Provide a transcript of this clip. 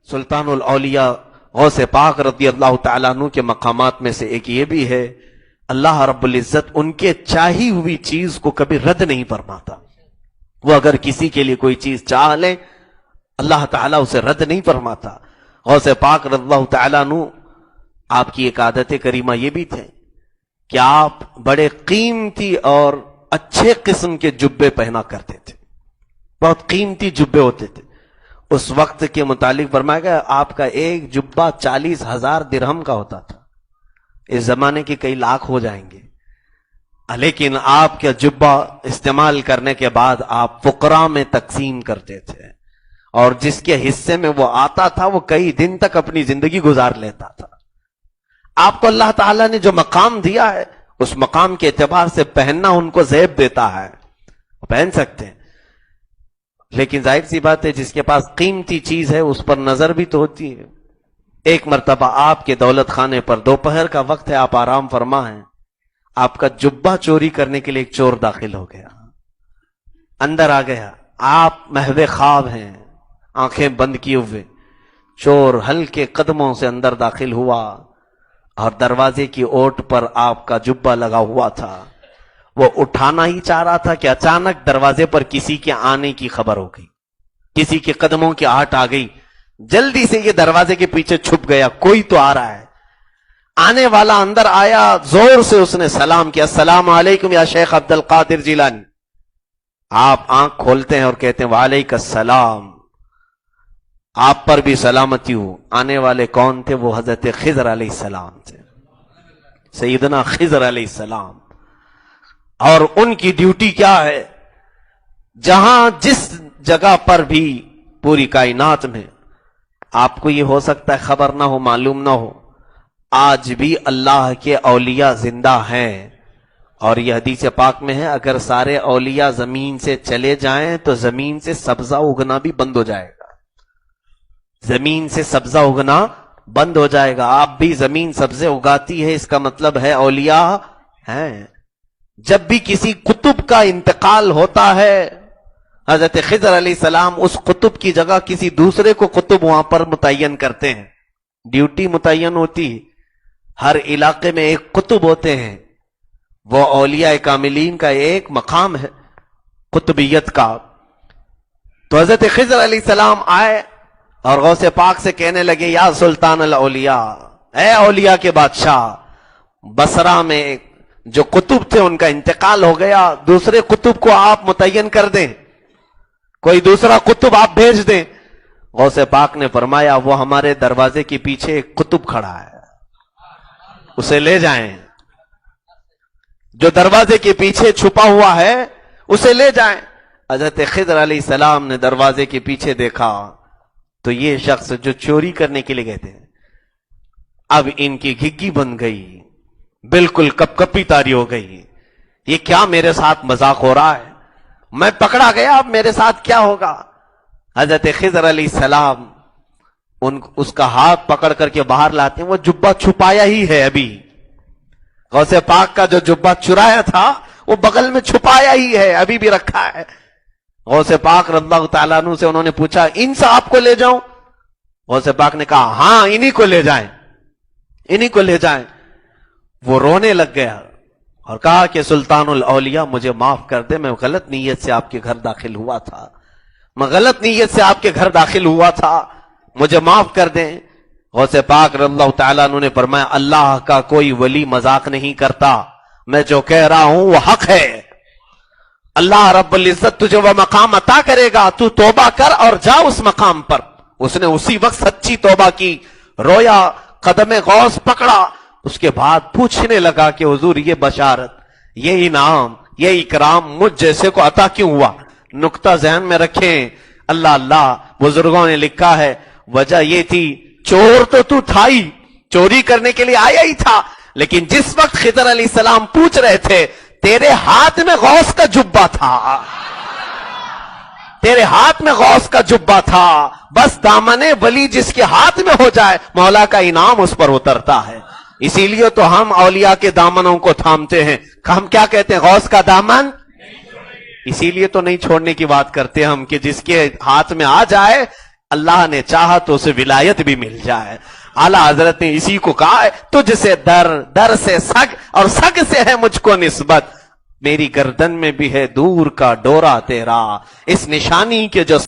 سلطان الاولیاء غوث پاک رضی اللہ تعالیٰ عنہ کے مقامات میں سے ایک یہ بھی ہے، اللہ رب العزت ان کے چاہی ہوئی چیز کو کبھی رد نہیں فرماتا۔ وہ اگر کسی کے لیے کوئی چیز چاہ لیں اللہ تعالیٰ اسے رد نہیں فرماتا۔ غوث پاک رضی اللہ تعالیٰ عنہ آپ کی ایک عادت کریمہ یہ بھی تھے کہ آپ بڑے قیمتی اور اچھے قسم کے جبے پہنا کرتے تھے، بہت قیمتی جبے ہوتے تھے۔ اس وقت کے متعلق فرمایا گیا آپ کا ایک جبہ 40,000 درہم کا ہوتا تھا۔ اس زمانے کے کئی لاکھ ہو جائیں گے، لیکن آپ کا جبہ استعمال کرنے کے بعد آپ فقراء میں تقسیم کرتے تھے، اور جس کے حصے میں وہ آتا تھا وہ کئی دن تک اپنی زندگی گزار لیتا تھا۔ آپ کو اللہ تعالیٰ نے جو مقام دیا ہے اس مقام کے اعتبار سے پہننا ان کو زیب دیتا ہے، پہن سکتے ہیں، لیکن ظاہر سی بات ہے جس کے پاس قیمتی چیز ہے اس پر نظر بھی تو ہوتی ہے۔ ایک مرتبہ آپ کے دولت خانے پر دوپہر کا وقت ہے، آپ آرام فرما ہیں، آپ کا جبہ چوری کرنے کے لیے ایک چور داخل ہو گیا، اندر آ گیا، آپ محو خواب ہیں، آنکھیں بند کیے ہوئے، چور ہلکے قدموں سے اندر داخل ہوا اور دروازے کی اوٹ پر آپ کا جبہ لگا ہوا تھا، وہ اٹھانا ہی چاہ رہا تھا کہ اچانک دروازے پر کسی کے آنے کی خبر ہو گئی، کسی کے قدموں کی آہٹ آ گئی، جلدی سے یہ دروازے کے پیچھے چھپ گیا، کوئی تو آ رہا ہے۔ آنے والا اندر آیا، زور سے اس نے سلام کیا، السلام علیکم یا شیخ عبد القادر جیلانی۔ آپ آنکھ کھولتے ہیں اور کہتے ہیں وعلیکم السلام، آپ پر بھی سلامتی ہو۔ آنے والے کون تھے؟ وہ حضرت خضر علیہ السلام تھے، سیدنا خضر علیہ السلام۔ اور ان کی ڈیوٹی کیا ہے؟ جہاں جس جگہ پر بھی پوری کائنات میں آپ کو یہ ہو سکتا ہے خبر نہ ہو، معلوم نہ ہو، آج بھی اللہ کے اولیاء زندہ ہیں، اور یہ حدیث پاک میں ہے اگر سارے اولیاء زمین سے چلے جائیں تو زمین سے سبزہ اگنا بھی بند ہو جائے گا، زمین سے سبزہ اگنا بند ہو جائے گا۔ آپ بھی زمین سبزے اگاتی ہے، اس کا مطلب ہے اولیاء ہیں۔ جب بھی کسی قطب کا انتقال ہوتا ہے حضرت خضر علیہ السلام اس قطب کی جگہ کسی دوسرے کو قطب وہاں پر متعین کرتے ہیں، ڈیوٹی متعین ہوتی ہے۔ ہر علاقے میں ایک قطب ہوتے ہیں، وہ اولیاء کاملین کا ایک مقام ہے قطبیت کا۔ تو حضرت خضر علیہ السلام آئے اور غوث پاک سے کہنے لگے یا سلطان الاولیاء، اے اولیاء کے بادشاہ، بصرہ میں جو قطب تھے ان کا انتقال ہو گیا، دوسرے قطب کو آپ متعین کر دیں، کوئی دوسرا قطب آپ بھیج دیں۔ غوث پاک نے فرمایا وہ ہمارے دروازے کے پیچھے ایک قطب کھڑا ہے، اسے لے جائیں، جو دروازے کے پیچھے چھپا ہوا ہے اسے لے جائیں۔ حضرت خضر علیہ السلام نے دروازے کے پیچھے دیکھا تو یہ شخص جو چوری کرنے کے لیے گئے تھے اب ان کی گھگی بن گئی، بالکل کپ کپی تاری ہو گئی، یہ کیا میرے ساتھ مذاق ہو رہا ہے، میں پکڑا گیا، اب میرے ساتھ کیا ہوگا۔ حضرت خضر علیہ السلام اس کا ہاتھ پکڑ کر کے باہر لاتے ہیں، وہ جبہ چھپایا ہی ہے، ابھی غوث پاک کا جو جبہ چرایا تھا وہ بغل میں چھپایا ہی ہے، ابھی بھی رکھا ہے۔ غوث پاک رضی اللہ تعالیٰ عنہ سے انہوں نے پوچھا ان صاحب کو لے جاؤں؟ غوث پاک نے کہا ہاں انہی کو لے جائیں، انہی کو لے جائیں۔ وہ رونے لگ گیا اور کہا کہ سلطان الاولیاء مجھے معاف کر دے، میں غلط نیت سے آپ کے گھر داخل ہوا تھا، میں غلط نیت سے آپ کے گھر داخل ہوا تھا، مجھے معاف کر دیں۔ غوث پاک رضی اللہ تعالیٰ عنہ نے فرمایا اللہ کا کوئی ولی مذاق نہیں کرتا، میں جو کہہ رہا ہوں وہ حق ہے، اللہ رب العزت تجھے وہ مقام عطا کرے گا، تو توبہ کر اور جا اس مقام پر۔ اس نے اسی وقت سچی توبہ کی، رویا، قدم غوث پکڑا، اس کے بعد پوچھنے لگا کہ حضور یہ بشارت، یہ انعام، یہ اکرام مجھ جیسے کو عطا کیوں ہوا؟ نقطہ ذہن میں رکھیں، اللہ اللہ بزرگوں نے لکھا ہے وجہ یہ تھی چور تو تھا ہی، چوری کرنے کے لیے آیا ہی تھا، لیکن جس وقت خضر علیہ السلام پوچھ رہے تھے تیرے ہاتھ میں غوث کا جبہ تھا، تیرے ہاتھ میں غوث کا جبہ تھا، بس دامن ولی جس کے ہاتھ میں ہو جائے مولا کا انعام اس پر اترتا ہے۔ اسی لیے تو ہم اولیاء کے دامنوں کو تھامتے ہیں، ہم کیا کہتے ہیں غوث کا دامن، اسی لیے تو نہیں چھوڑنے کی بات کرتے ہم کہ جس کے ہاتھ میں آ جائے اللہ نے چاہا تو اسے ولایت بھی مل جائے. اعلیٰ حضرت نے اسی کو کہا ہے تجھ سے در سے سگ اور سگ سے ہے مجھ کو نسبت. میری گردن میں بھی ہے دور کا ڈورا تیرا, اس نشانی کے جو